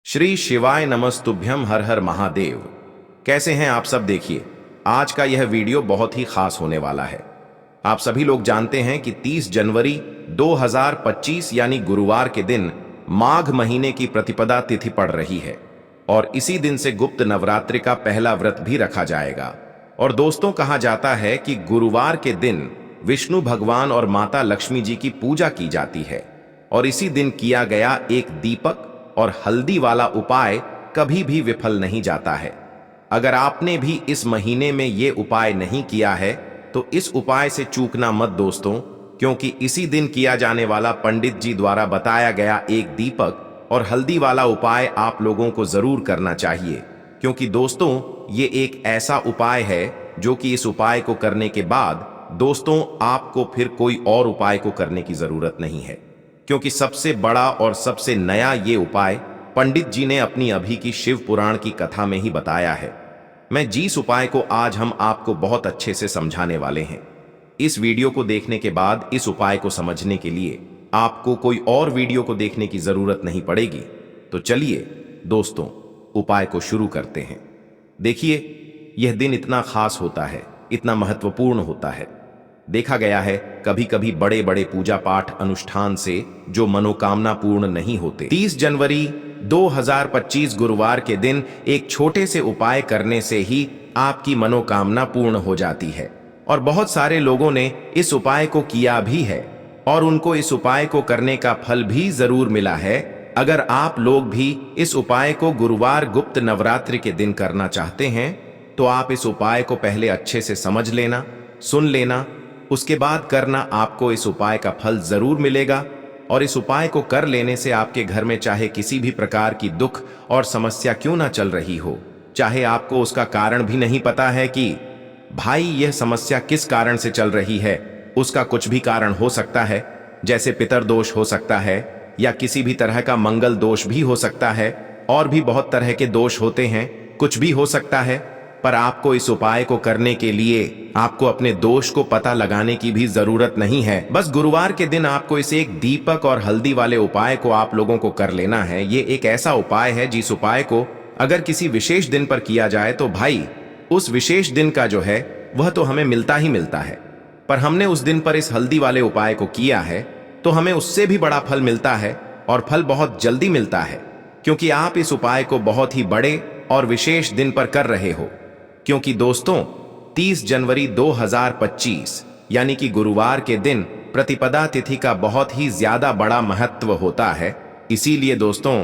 श्री शिवाय नमस्तुभ्यम, हर हर महादेव। कैसे हैं आप सब? देखिए, आज का यह वीडियो बहुत ही खास होने वाला है। आप सभी लोग जानते हैं कि 30 जनवरी 2025 यानी गुरुवार के दिन माघ महीने की प्रतिपदा तिथि पड़ रही है और इसी दिन से गुप्त नवरात्रि का पहला व्रत भी रखा जाएगा। और दोस्तों, कहा जाता है कि गुरुवार के दिन विष्णु भगवान और माता लक्ष्मी जी की पूजा की जाती है और इसी दिन किया गया एक दीपक और हल्दी वाला उपाय कभी भी विफल नहीं जाता है। अगर आपने भी इस महीने में ये उपाय नहीं किया है तो इस उपाय से चूकना मत दोस्तों, क्योंकि इसी दिन किया जाने वाला पंडित जी द्वारा बताया गया एक दीपक और हल्दी वाला उपाय आप लोगों को जरूर करना चाहिए। क्योंकि दोस्तों, ये एक ऐसा उपाय है जो कि इस उपाय को करने के बाद दोस्तों आपको फिर कोई और उपाय को करने की जरूरत नहीं है, क्योंकि सबसे बड़ा और सबसे नया ये उपाय पंडित जी ने अपनी अभी की शिव पुराण की कथा में ही बताया है। मैं जिस उपाय को आज हम आपको बहुत अच्छे से समझाने वाले हैं, इस वीडियो को देखने के बाद इस उपाय को समझने के लिए आपको कोई और वीडियो को देखने की जरूरत नहीं पड़ेगी। तो चलिए दोस्तों, उपाय को शुरू करते हैं। देखिए, यह दिन इतना खास होता है, इतना महत्वपूर्ण होता है। देखा गया है कभी कभी बड़े बड़े पूजा पाठ अनुष्ठान से जो मनोकामना पूर्ण नहीं होते, 30 जनवरी 2025 गुरुवार के दिन एक छोटे से उपाय करने से ही आपकी मनोकामना पूर्ण हो जाती है। और बहुत सारे लोगों ने इस उपाय को किया भी है और उनको इस उपाय को करने का फल भी जरूर मिला है। अगर आप लोग भी इस उपाय को गुरुवार गुप्त नवरात्रि के दिन करना चाहते हैं तो आप इस उपाय को पहले अच्छे से समझ लेना, सुन लेना, उसके बाद करना। आपको इस उपाय का फल जरूर मिलेगा और इस उपाय को कर लेने से आपके घर में चाहे किसी भी प्रकार की दुख और समस्या क्यों ना चल रही हो, चाहे आपको उसका कारण भी नहीं पता है कि भाई यह समस्या किस कारण से चल रही है, उसका कुछ भी कारण हो सकता है। जैसे पितर दोष हो सकता है या किसी भी तरह का मंगल दोष भी हो सकता है, और भी बहुत तरह के दोष होते हैं, कुछ भी हो सकता है। पर आपको इस उपाय को करने के लिए आपको अपने दोष को पता लगाने की भी जरूरत नहीं है। बस गुरुवार के दिन आपको इस एक दीपक और हल्दी वाले उपाय को आप लोगों को कर लेना है। ये एक ऐसा उपाय है जिस उपाय को अगर किसी विशेष दिन पर किया जाए तो भाई उस विशेष दिन का जो है वह तो हमें मिलता ही मिलता है। पर हमने उस दिन पर इस हल्दी वाले उपाय को किया है तो हमें उससे भी बड़ा फल मिलता है और फल बहुत जल्दी मिलता है, क्योंकि आप इस उपाय को बहुत ही बड़े और विशेष दिन पर कर रहे हो। क्योंकि दोस्तों, 30 जनवरी 2025 यानी कि गुरुवार के दिन प्रतिपदा तिथि का बहुत ही ज्यादा बड़ा महत्व होता है। इसीलिए दोस्तों,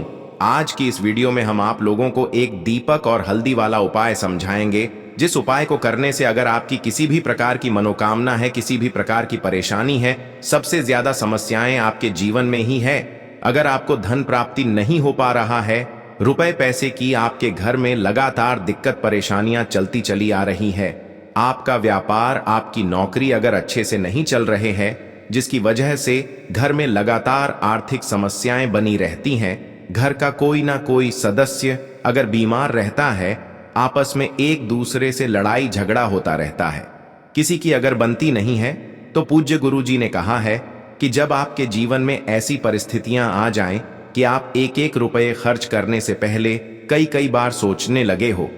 आज की इस वीडियो में हम आप लोगों को एक दीपक और हल्दी वाला उपाय समझाएंगे, जिस उपाय को करने से अगर आपकी किसी भी प्रकार की मनोकामना है, किसी भी प्रकार की परेशानी है, सबसे ज्यादा समस्याएं आपके जीवन में ही है। अगर आपको धन प्राप्ति नहीं हो पा रहा है, रुपए पैसे की आपके घर में लगातार दिक्कत परेशानियां चलती चली आ रही है, आपका व्यापार, आपकी नौकरी अगर अच्छे से नहीं चल रहे हैं, जिसकी वजह से घर में लगातार आर्थिक समस्याएं बनी रहती हैं, घर का कोई ना कोई सदस्य अगर बीमार रहता है, आपस में एक दूसरे से लड़ाई झगड़ा होता रहता है, किसी की अगर बनती नहीं है, तो पूज्य गुरु जी ने कहा है कि जब आपके जीवन में ऐसी परिस्थितियां आ जाएं कि आप एक एक रुपये खर्च करने से पहले कई कई बार सोचने लगे हो,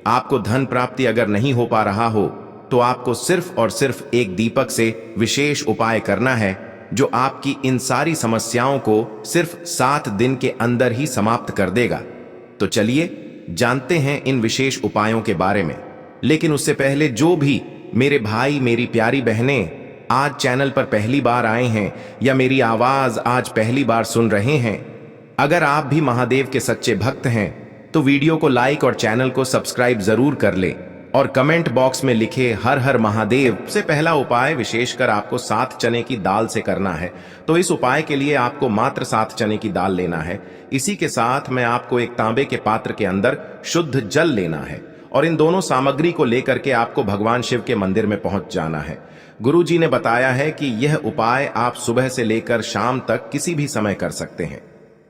आपको धन प्राप्ति अगर नहीं हो पा रहा हो, तो आपको सिर्फ और सिर्फ एक दीपक से विशेष उपाय करना है जो आपकी इन सारी समस्याओं को सिर्फ 7 दिन के अंदर ही समाप्त कर देगा। तो चलिए जानते हैं इन विशेष उपायों के बारे में। लेकिन उससे पहले जो भी मेरे भाई, मेरी प्यारी बहनें आज चैनल पर पहली बार आए हैं या मेरी आवाज आज पहली बार सुन रहे हैं, अगर आप भी महादेव के सच्चे भक्त हैं तो वीडियो को लाइक और चैनल को सब्सक्राइब जरूर कर ले और कमेंट बॉक्स में लिखे हर हर महादेव। से पहला उपाय विशेषकर आपको 7 चने की दाल से करना है। तो इस उपाय के लिए आपको मात्र 7 चने की दाल लेना है। इसी के साथ में आपको एक तांबे के पात्र के अंदर शुद्ध जल लेना है और इन दोनों सामग्री को लेकर के आपको भगवान शिव के मंदिर में पहुंच जाना है। गुरु जी ने बताया है कि यह उपाय आप सुबह से लेकर शाम तक किसी भी समय कर सकते हैं।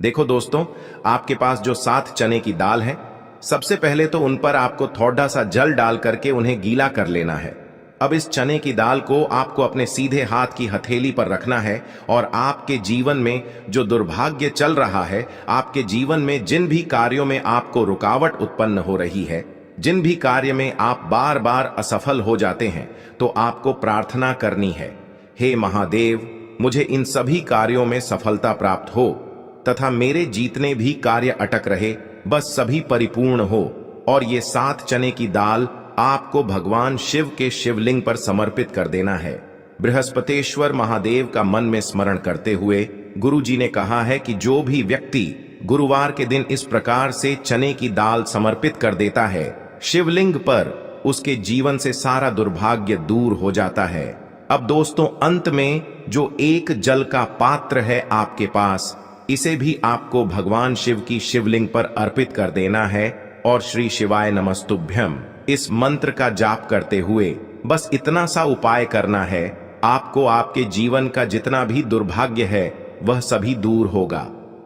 देखो दोस्तों, आपके पास जो 7 चने की दाल है, सबसे पहले तो उन पर आपको थोड़ा सा जल डाल करके उन्हें गीला कर लेना है। अब इस चने की दाल को आपको अपने सीधे हाथ की हथेली पर रखना है और आपके जीवन में जो दुर्भाग्य चल रहा है, आपके जीवन में जिन भी कार्यों में आपको रुकावट उत्पन्न हो रही है, जिन भी कार्य में आप बार बार असफल हो जाते हैं, तो आपको प्रार्थना करनी है, हे महादेव, मुझे इन सभी कार्यों में सफलता प्राप्त हो तथा मेरे जितने भी कार्य अटक रहे बस सभी परिपूर्ण हो। और ये 7 चने की दाल आपको भगवान शिव के शिवलिंग पर समर्पित कर देना है। बृहस्पतेश्वर महादेव का मन में स्मरण करते हुए गुरुजी ने कहा है कि जो भी व्यक्ति गुरुवार के दिन इस प्रकार से चने की दाल समर्पित कर देता है शिवलिंग पर, उसके जीवन से सारा दुर्भाग्य दूर हो जाता है। अब दोस्तों, अंत में जो एक जल का पात्र है आपके पास, इसे भी आपको भगवान शिव की शिवलिंग पर अर्पित कर देना है और श्री शिवाय नमस्तुभ्यम इस मंत्र का जाप करते हुए बस इतना सा उपाय करना है, आपको आपके जीवन का जितना भी दुर्भाग्य है वह सभी दूर होगा।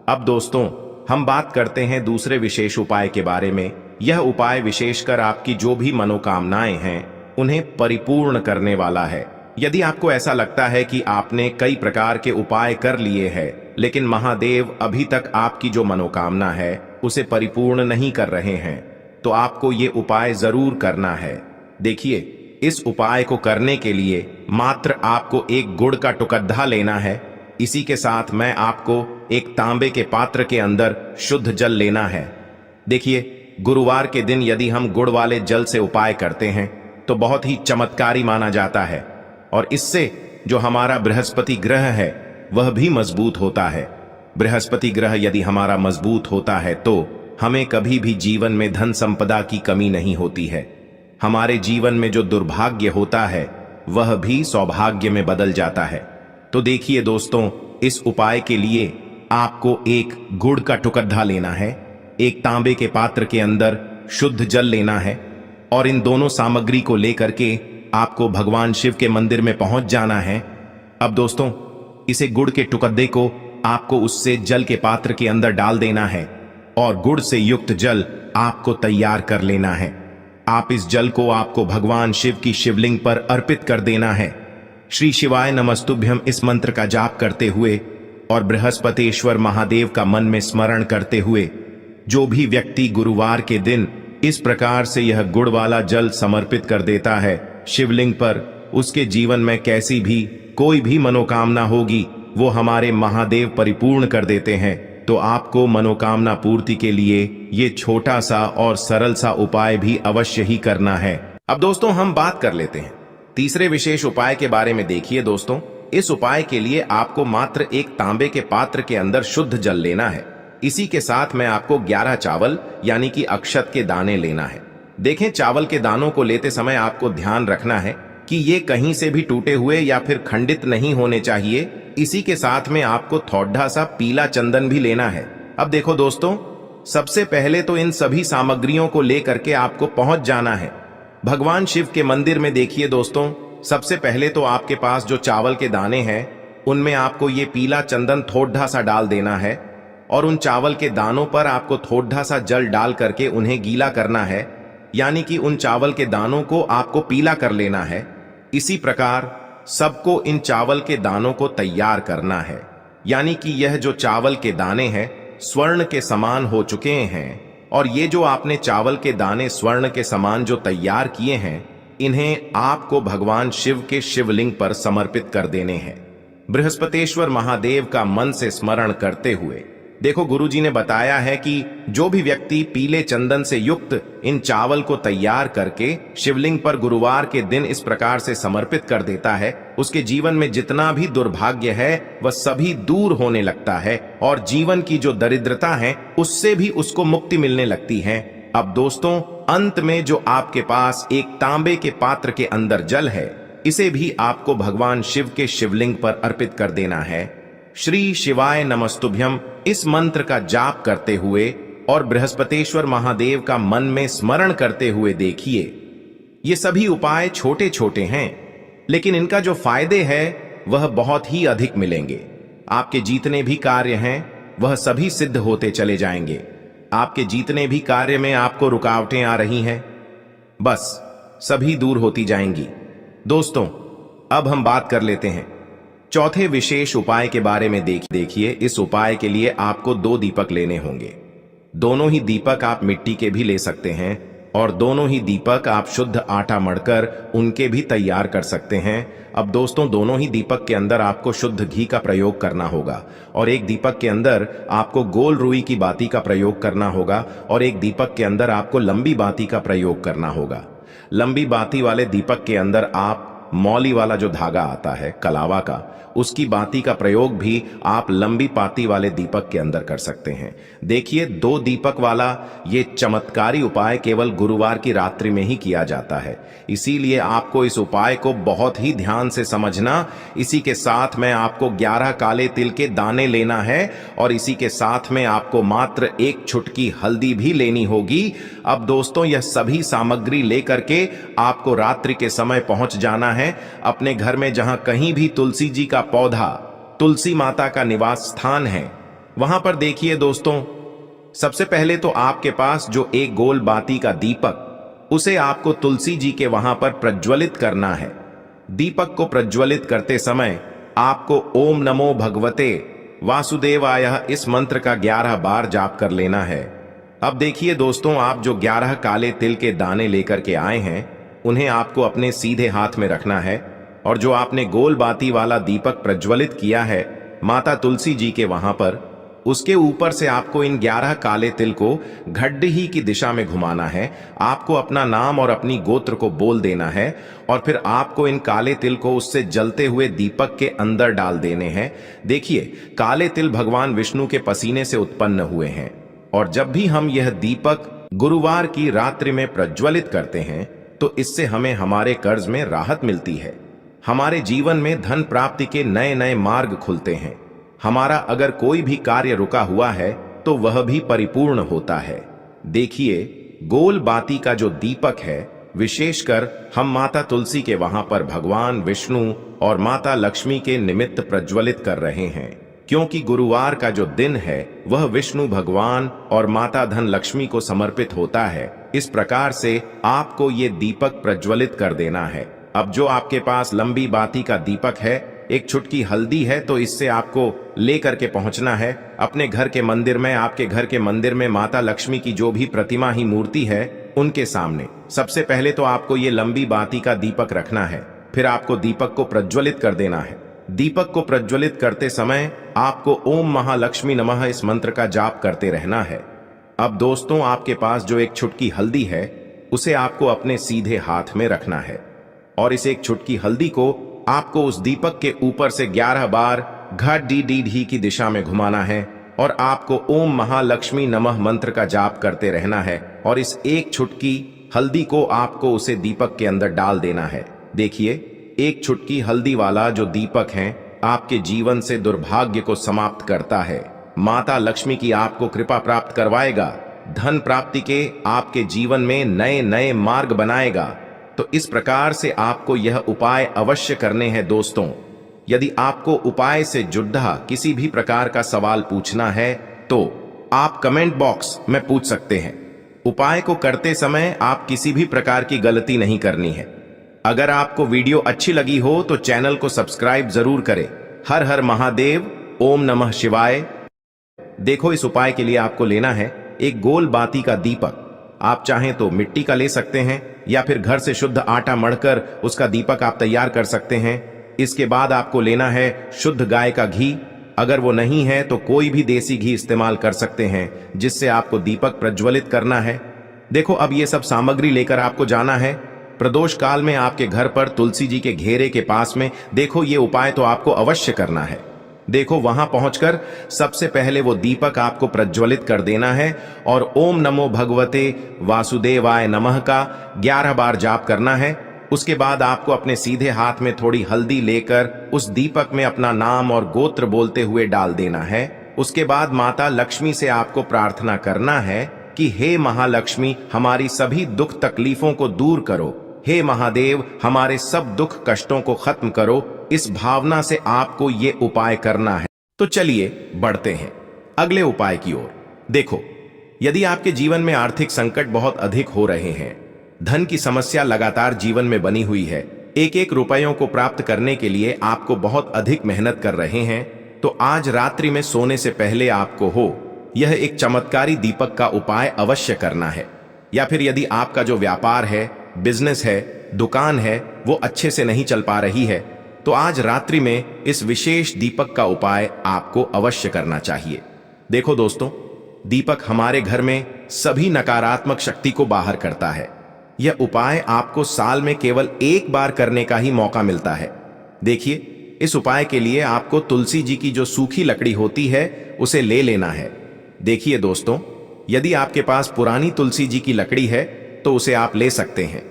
अब दोस्तों, हम बात करते हैं दूसरे विशेष उपाय के बारे में। यह उपाय विशेषकर आपकी जो भी मनोकामनाएं हैं उन्हें परिपूर्ण करने वाला है। यदि आपको ऐसा लगता है कि आपने कई प्रकार के उपाय कर लिए हैं लेकिन महादेव अभी तक आपकी जो मनोकामना है उसे परिपूर्ण नहीं कर रहे हैं, तो आपको ये उपाय जरूर करना है। देखिए, इस उपाय को करने के लिए मात्र आपको एक गुड़ का टुकड़ा लेना है। इसी के साथ मैं आपको एक तांबे के पात्र के अंदर शुद्ध जल लेना है। देखिए, गुरुवार के दिन यदि हम गुड़ वाले जल से उपाय करते हैं तो बहुत ही चमत्कारी माना जाता है और इससे जो हमारा बृहस्पति ग्रह है वह भी मजबूत होता है। बृहस्पति ग्रह यदि हमारा मजबूत होता है तो हमें कभी भी जीवन में धन संपदा की कमी नहीं होती है। हमारे जीवन में जो दुर्भाग्य होता है वह भी सौभाग्य में बदल जाता है। तो देखिए दोस्तों, इस उपाय के लिए आपको एक गुड़ का टुकड़ा लेना है, एक तांबे के पात्र के अंदर शुद्ध जल लेना है और इन दोनों सामग्री को लेकर के आपको भगवान शिव के मंदिर में पहुंच जाना है। अब दोस्तों, इसे गुड़ के टुकड़े को आपको उससे जल के पात्र के अंदर डाल देना है और गुड़ से युक्त जल आपको तैयार कर लेना है। आप इस जल को आपको भगवान शिव की शिवलिंग पर अर्पित कर देना है। श्री शिवाय नमस्तुभ्यम इस मंत्र का जाप करते हुए और बृहस्पतेश्वर महादेव का मन में स्मरण करते हुए जो भी व्यक्ति गुरुवार के दिन इस प्रकार से यह गुड़ वाला जल समर्पित कर देता है शिवलिंग पर, उसके जीवन में कैसी भी कोई भी मनोकामना होगी वो हमारे महादेव परिपूर्ण कर देते हैं। तो आपको मनोकामना पूर्ति के लिए ये छोटा सा और सरल सा उपाय भी अवश्य ही करना है। अब दोस्तों, हम बात कर लेते हैं तीसरे विशेष उपाय के बारे में। देखिए दोस्तों, इस उपाय के लिए आपको मात्र एक तांबे के पात्र के अंदर शुद्ध जल लेना है। इसी के साथ में आपको 11 चावल यानी कि अक्षत के दाने लेना है। देखें, चावल के दानों को लेते समय आपको ध्यान रखना है कि ये कहीं से भी टूटे हुए या फिर खंडित नहीं होने चाहिए। इसी के साथ में आपको थोड़ा सा पीला चंदन भी लेना है। अब देखो दोस्तों, सबसे पहले तो इन सभी सामग्रियों को लेकर के आपको पहुंच जाना है भगवान शिव के मंदिर में। देखिए दोस्तों, सबसे पहले तो आपके पास जो चावल के दाने हैं उनमें आपको ये पीला चंदन थोड़ा सा डाल देना है और उन चावल के दानों पर आपको थोड़ा सा जल डाल करके उन्हें गीला करना है, यानी कि उन चावल के दानों को आपको पीला कर लेना है। इसी प्रकार सबको इन चावल के दानों को तैयार करना है, यानी कि यह जो चावल के दाने हैं स्वर्ण के समान हो चुके हैं और ये जो आपने चावल के दाने स्वर्ण के समान जो तैयार किए हैं इन्हें आपको भगवान शिव के शिवलिंग पर समर्पित कर देने हैं। बृहस्पतेश्वर महादेव का मन से स्मरण करते हुए देखो, गुरुजी ने बताया है कि जो भी व्यक्ति पीले चंदन से युक्त इन चावल को तैयार करके शिवलिंग पर गुरुवार के दिन इस प्रकार से समर्पित कर देता है, उसके जीवन में जितना भी दुर्भाग्य है वह सभी दूर होने लगता है और जीवन की जो दरिद्रता है उससे भी उसको मुक्ति मिलने लगती है। अब दोस्तों, अंत में जो आपके पास एक तांबे के पात्र के अंदर जल है, इसे भी आपको भगवान शिव के शिवलिंग पर अर्पित कर देना है। श्री शिवाय नमस्तुभ्यम इस मंत्र का जाप करते हुए और बृहस्पतेश्वर महादेव का मन में स्मरण करते हुए देखिए, ये सभी उपाय छोटे छोटे हैं लेकिन इनका जो फायदे है वह बहुत ही अधिक मिलेंगे। आपके जितने भी कार्य हैं वह सभी सिद्ध होते चले जाएंगे। आपके जितने भी कार्य में आपको रुकावटें आ रही हैं बस सभी दूर होती जाएंगी। दोस्तों, अब हम बात कर लेते हैं चौथे विशेष उपाय के बारे में। देखिए, इस उपाय के लिए आपको 2 दीपक लेने होंगे। दोनों ही दीपक आप मिट्टी के भी ले सकते हैं और दोनों ही दीपक आप शुद्ध आटा मढ़कर उनके भी तैयार कर सकते हैं। अब दोस्तों, दोनों ही दीपक के अंदर आपको शुद्ध घी का प्रयोग करना होगा और एक दीपक के अंदर आपको गोल रुई की बाती का प्रयोग करना होगा और एक दीपक के अंदर आपको लंबी बाती का प्रयोग करना होगा। लंबी बाती वाले दीपक के अंदर आप मौली वाला जो धागा आता है कलावा का, उसकी बाती का प्रयोग भी आप लंबी पाती वाले दीपक के अंदर कर सकते हैं। देखिए, 2 दीपक वाला ये चमत्कारी उपाय केवल गुरुवार की रात्रि में ही किया जाता है, इसीलिए आपको इस उपाय को बहुत ही ध्यान से समझना। इसी के साथ में आपको 11 काले तिल के दाने लेना है और इसी के साथ में आपको मात्र 1 चुटकी हल्दी भी लेनी होगी। अब दोस्तों, यह सभी सामग्री लेकर के आपको रात्रि के समय पहुंच जाना है अपने घर में, जहां कहीं भी तुलसी जी का पौधा, तुलसी माता का निवास स्थान है, वहां पर देखिए दोस्तों, सबसे पहले तो आपके पास जो एक गोल बाती का दीपक, उसे आपको तुलसी जी के वहां पर प्रज्वलित करना है। दीपक को प्रज्वलित करते समय आपको ओम नमो भगवते वासुदेवाय इस मंत्र का 11 बार जाप कर लेना है। अब देखिए दोस्तों, आप जो 11 काले तिल के दाने लेकर के आए हैं, उन्हें आपको अपने सीधे हाथ में रखना है और जो आपने गोल बाती वाला दीपक प्रज्वलित किया है माता तुलसी जी के वहां पर, उसके ऊपर से आपको इन 11 काले तिल को घड्डी की दिशा में घुमाना है। आपको अपना नाम और अपनी गोत्र को बोल देना है और फिर आपको इन काले तिल को उससे जलते हुए दीपक के अंदर डाल देने हैं। देखिए, काले तिल भगवान विष्णु के पसीने से उत्पन्न हुए हैं और जब भी हम यह दीपक गुरुवार की रात्रि में प्रज्वलित करते हैं तो इससे हमें हमारे कर्ज में राहत मिलती है, हमारे जीवन में धन प्राप्ति के नए नए मार्ग खुलते हैं, हमारा अगर कोई भी कार्य रुका हुआ है तो वह भी परिपूर्ण होता है। देखिए, गोल बाती का जो दीपक है, विशेषकर हम माता तुलसी के वहां पर भगवान विष्णु और माता लक्ष्मी के निमित्त प्रज्वलित कर रहे हैं, क्योंकि गुरुवार का जो दिन है वह विष्णु भगवान और माता धन लक्ष्मी को समर्पित होता है। इस प्रकार से आपको ये दीपक प्रज्वलित कर देना है। अब जो आपके पास लंबी बाती का दीपक है, 1 चुटकी हल्दी है, तो इससे आपको लेकर के पहुंचना है अपने घर के मंदिर में। आपके घर के मंदिर में माता लक्ष्मी की जो भी प्रतिमा ही मूर्ति है, उनके सामने सबसे पहले तो आपको ये लंबी बाती का दीपक रखना है। फिर आपको दीपक को प्रज्वलित कर देना है। दीपक को प्रज्वलित करते समय आपको ओम महालक्ष्मी नमः इस मंत्र का जाप करते रहना है। अब दोस्तों, आपके पास जो 1 चुटकी हल्दी है, उसे आपको अपने सीधे हाथ में रखना है और इस 1 चुटकी हल्दी को आपको उस दीपक के ऊपर से 11 बार घड़ी की दिशा में घुमाना है और आपको ओम महालक्ष्मी नमः मंत्र का जाप करते रहना है और इस 1 चुटकी हल्दी को आपको उसे दीपक के अंदर डाल देना है। देखिए, 1 चुटकी हल्दी वाला जो दीपक है आपके जीवन से दुर्भाग्य को समाप्त करता है, माता लक्ष्मी की आपको कृपा प्राप्त करवाएगा, धन प्राप्ति के आपके जीवन में नए नए मार्ग बनाएगा। तो इस प्रकार से आपको यह उपाय अवश्य करने हैं दोस्तों। यदि आपको उपाय से जुड़ा किसी भी प्रकार का सवाल पूछना है तो आप कमेंट बॉक्स में पूछ सकते हैं। उपाय को करते समय आप किसी भी प्रकार की गलती नहीं करनी है। अगर आपको वीडियो अच्छी लगी हो तो चैनल को सब्सक्राइब जरूर करें। हर हर महादेव, ओम नमः शिवाय। देखो, इस उपाय के लिए आपको लेना है 1 गोल बाती का दीपक। आप चाहें तो मिट्टी का ले सकते हैं या फिर घर से शुद्ध आटा मढ़कर उसका दीपक आप तैयार कर सकते हैं। इसके बाद आपको लेना है शुद्ध गाय का घी। अगर वो नहीं है तो कोई भी देसी घी इस्तेमाल कर सकते हैं, जिससे आपको दीपक प्रज्वलित करना है। देखो, अब ये सब सामग्री लेकर आपको जाना है प्रदोष काल में आपके घर पर तुलसी जी के घेरे के पास में। देखो, ये उपाय तो आपको अवश्य करना है। देखो, वहां पहुंचकर सबसे पहले वो दीपक आपको प्रज्वलित कर देना है और ओम नमो भगवते वासुदेवाय नमः का 11 बार जाप करना है। उसके बाद आपको अपने सीधे हाथ में थोड़ी हल्दी लेकर उस दीपक में अपना नाम और गोत्र बोलते हुए डाल देना है। उसके बाद माता लक्ष्मी से आपको प्रार्थना करना है कि हे महालक्ष्मी, हमारी सभी दुख तकलीफों को दूर करो। हे महादेव, हमारे सब दुख कष्टों को खत्म करो। इस भावना से आपको ये उपाय करना है। तो चलिए बढ़ते हैं अगले उपाय की ओर। देखो, यदि आपके जीवन में आर्थिक संकट बहुत अधिक हो रहे हैं, धन की समस्या लगातार जीवन में बनी हुई है, एक एक रुपयों को प्राप्त करने के लिए आपको बहुत अधिक मेहनत कर रहे हैं, तो आज रात्रि में सोने से पहले आपको यह एक चमत्कारी दीपक का उपाय अवश्य करना है। या फिर यदि आपका जो व्यापार है, बिजनेस है, दुकान है, वो अच्छे से नहीं चल पा रही है, तो आज रात्रि में इस विशेष दीपक का उपाय आपको अवश्य करना चाहिए। देखो दोस्तों, दीपक हमारे घर में सभी नकारात्मक शक्ति को बाहर करता है। यह उपाय आपको साल में केवल एक बार करने का ही मौका मिलता है। देखिए, इस उपाय के लिए आपको तुलसी जी की जो सूखी लकड़ी होती है उसे ले लेना है। देखिए दोस्तों, यदि आपके पास पुरानी तुलसी जी की लकड़ी है तो उसे आप ले सकते हैं,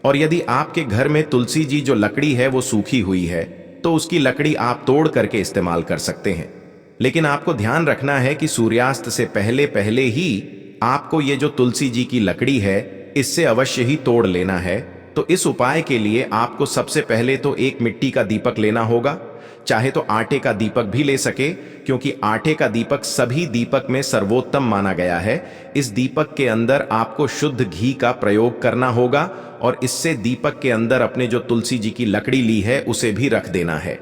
और यदि आपके घर में तुलसी जी जो लकड़ी है वो सूखी हुई है तो उसकी लकड़ी आप तोड़ करके इस्तेमाल कर सकते हैं। लेकिन आपको ध्यान रखना है कि सूर्यास्त से पहले पहले ही आपको ये जो तुलसी जी की लकड़ी है इससे अवश्य ही तोड़ लेना है। तो इस उपाय के लिए आपको सबसे पहले तो एक मिट्टी का दीपक लेना होगा, चाहे तो आटे का दीपक भी ले सके, क्योंकि आटे का दीपक सभी दीपक में सर्वोत्तम माना गया है। इस दीपक के अंदर आपको शुद्ध घी का प्रयोग करना होगा और इससे दीपक के अंदर अपने जो तुलसी जी की लकड़ी ली है उसे भी रख देना है।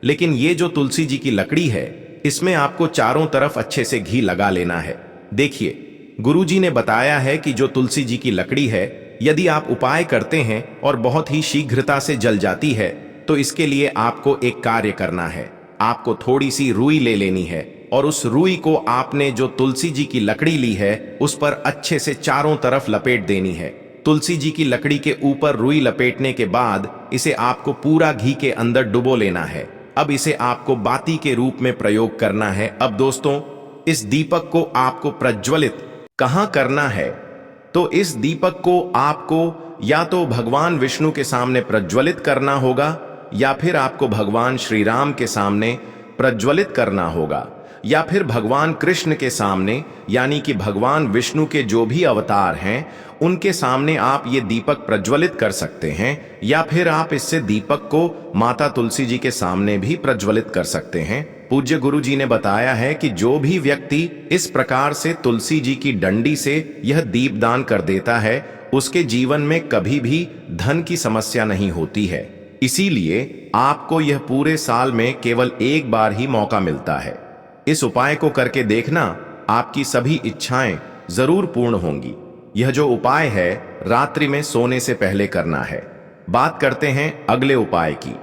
लेकिन ये जो तुलसी जी की लकड़ी है इसमें आपको चारों तरफ अच्छे से घी लगा लेना है। देखिए, गुरुजी ने बताया है कि जो तुलसी जी की लकड़ी है यदि आप उपाय करते हैं और बहुत ही शीघ्रता से जल जाती है, तो इसके लिए आपको एक कार्य करना है। आपको थोड़ी सी रुई ले लेनी है और उस रुई को आपने जो तुलसी जी की लकड़ी ली है उस पर अच्छे से चारों तरफ लपेट देनी है। तुलसी जी की लकड़ी के ऊपर रुई लपेटने के बाद इसे आपको पूरा घी के अंदर डुबो लेना है। अब इसे आपको बाती के रूप में प्रयोग करना है। अब दोस्तों, इस दीपक को आपको प्रज्वलित कहाँ करना है? तो इस दीपक को आपको या तो भगवान विष्णु के सामने प्रज्वलित करना होगा या फिर आपको भगवान श्री राम के सामने प्रज्वलित करना होगा, या फिर भगवान कृष्ण के सामने, यानी कि भगवान विष्णु के जो भी अवतार हैं उनके सामने आप ये दीपक प्रज्वलित कर सकते हैं, या फिर आप इससे दीपक को माता तुलसी जी के सामने भी प्रज्वलित कर सकते हैं। पूज्य गुरु जी ने बताया है कि जो भी व्यक्ति इस प्रकार से तुलसी जी की डंडी से यह दीपदान कर देता है उसके जीवन में कभी भी धन की समस्या नहीं होती है। इसीलिए आपको यह पूरे साल में केवल एक बार ही मौका मिलता है। इस उपाय को करके देखना, आपकी सभी इच्छाएं जरूर पूर्ण होंगी। यह जो उपाय है रात्रि में सोने से पहले करना है। बात करते हैं अगले उपाय की।